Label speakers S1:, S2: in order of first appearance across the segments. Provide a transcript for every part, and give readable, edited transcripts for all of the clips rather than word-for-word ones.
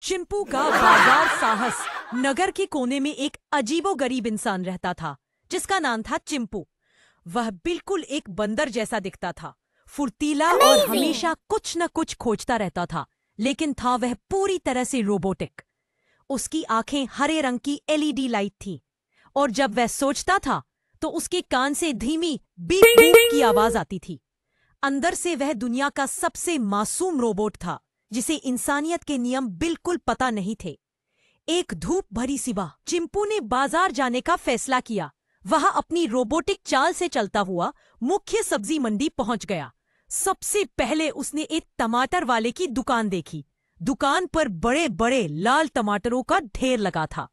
S1: चिंपू का बाजार साहस। नगर के कोने में एक अजीबोगरीब इंसान रहता था जिसका नाम था चिंपू। वह बिल्कुल एक बंदर जैसा दिखता था, फुर्तीला और हमेशा कुछ न कुछ खोजता रहता था, लेकिन था वह पूरी तरह से रोबोटिक। उसकी आंखें हरे रंग की एलईडी लाइट थीं और जब वह सोचता था तो उसके कान से धीमी बीप बीप की आवाज आती थी। अंदर से वह दुनिया का सबसे मासूम रोबोट था जिसे इंसानियत के नियम बिल्कुल पता नहीं थे। एक धूप भरी सुबह चिंपू ने बाजार जाने का फैसला किया। वह अपनी रोबोटिक चाल से चलता हुआ मुख्य सब्जी मंडी पहुंच गया। सबसे पहले उसने एक टमाटर वाले की दुकान देखी। दुकान पर बड़े बड़े लाल टमाटरों का ढेर लगा था।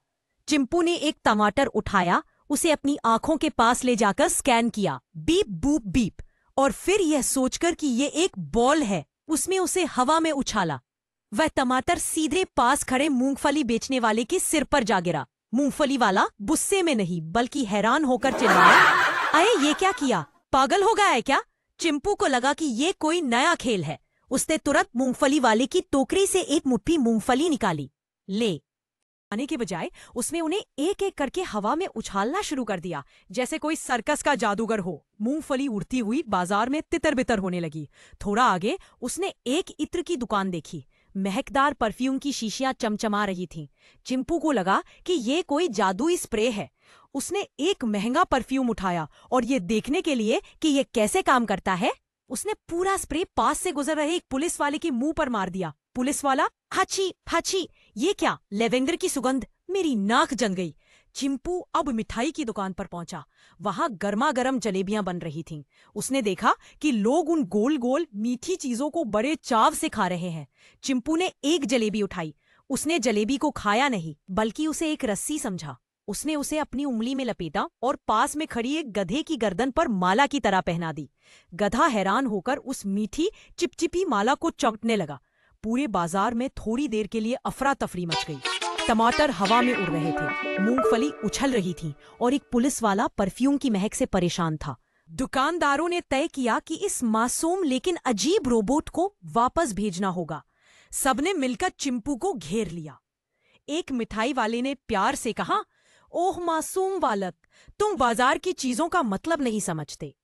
S1: चिंपू ने एक टमाटर उठाया, उसे अपनी आंखों के पास ले जाकर स्कैन किया, बीप बूप बीप, और फिर यह सोचकर कि ये एक बॉल है, उसमें उसे हवा में उछाला। वह टमाटर सीधे पास खड़े मूंगफली बेचने वाले के सिर पर जा गिरा। मूंगफली वाला गुस्से में नहीं बल्कि हैरान होकर चिल्लाया, अरे ये क्या किया, पागल हो गया है क्या? चिंपू को लगा कि ये कोई नया खेल है। उसने तुरंत मूंगफली वाले की टोकरी से एक मुट्ठी मूंगफली निकाली। ले आने के बजाय उसने उन्हें एक एक करके हवा में उछालना शुरू कर दिया, जैसे कोई सर्कस का जादूगर हो। मूंगफली उड़ती हुई बाजार में तितर बितर होने लगी। थोड़ा आगे उसने एक इत्र की दुकान देखी। महकदार परफ्यूम की शीशियां चमचमा रही थीं। चिंपू को लगा कि ये कोई जादुई स्प्रे है। उसने एक महंगा परफ्यूम उठाया और ये देखने के लिए कि ये कैसे काम करता है, उसने पूरा स्प्रे पास से गुजर रहे एक पुलिस वाले के मुंह पर मार दिया। पुलिस वाला, हाची हाची, ये क्या, लेवेंडर की सुगंध, मेरी नाक जल गई। चिंपू अब मिठाई की दुकान पर पहुंचा। वहां गर्मा गर्म जलेबियां बन रही थीं। उसने देखा कि लोग उन गोल गोल मीठी चीजों को बड़े चाव से खा रहे हैं। चिंपू ने एक जलेबी उठाई। उसने जलेबी को खाया नहीं बल्कि उसे एक रस्सी समझा। उसने उसे अपनी उंगली में लपेटा और पास में खड़ी एक गधे की गर्दन पर माला की तरह पहना दी। गधा हैरान होकर उस मीठी चिपचिपी माला को चाटने लगा। पूरे बाजार में थोड़ी देर के लिए अफरा तफरी मच गई। टमाटर हवा में उड़ रहे थे, मूंगफली उछल रही थी और एक पुलिस वाला परफ्यूम की महक से परेशान था। दुकानदारों ने तय किया कि इस मासूम लेकिन अजीब रोबोट को वापस भेजना होगा। सबने मिलकर चिंपू को घेर लिया। एक मिठाई वाले ने प्यार से कहा, ओह मासूम बालक, तुम बाजार की चीजों का मतलब नहीं समझते।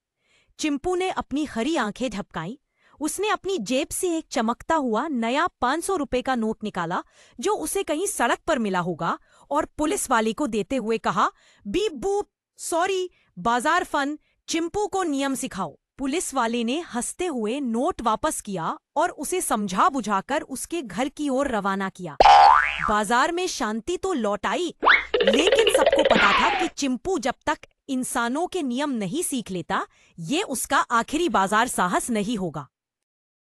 S1: चिंपू ने अपनी हरी आंखें झपकाईं। उसने अपनी जेब से एक चमकता हुआ नया 500 रुपए का नोट निकाला जो उसे कहीं सड़क पर मिला होगा और पुलिस वाले को देते हुए कहा, बीप बूप, सॉरी, बाजार फन, चिंपू को नियम सिखाओ। पुलिस वाले ने हंसते हुए नोट वापस किया और उसे समझा बुझाकर उसके घर की ओर रवाना किया। बाजार में शांति तो लौट आई, लेकिन सबको पता था कि चिंपू जब तक इंसानों के नियम नहीं सीख लेता, ये उसका आखिरी बाजार साहस नहीं होगा।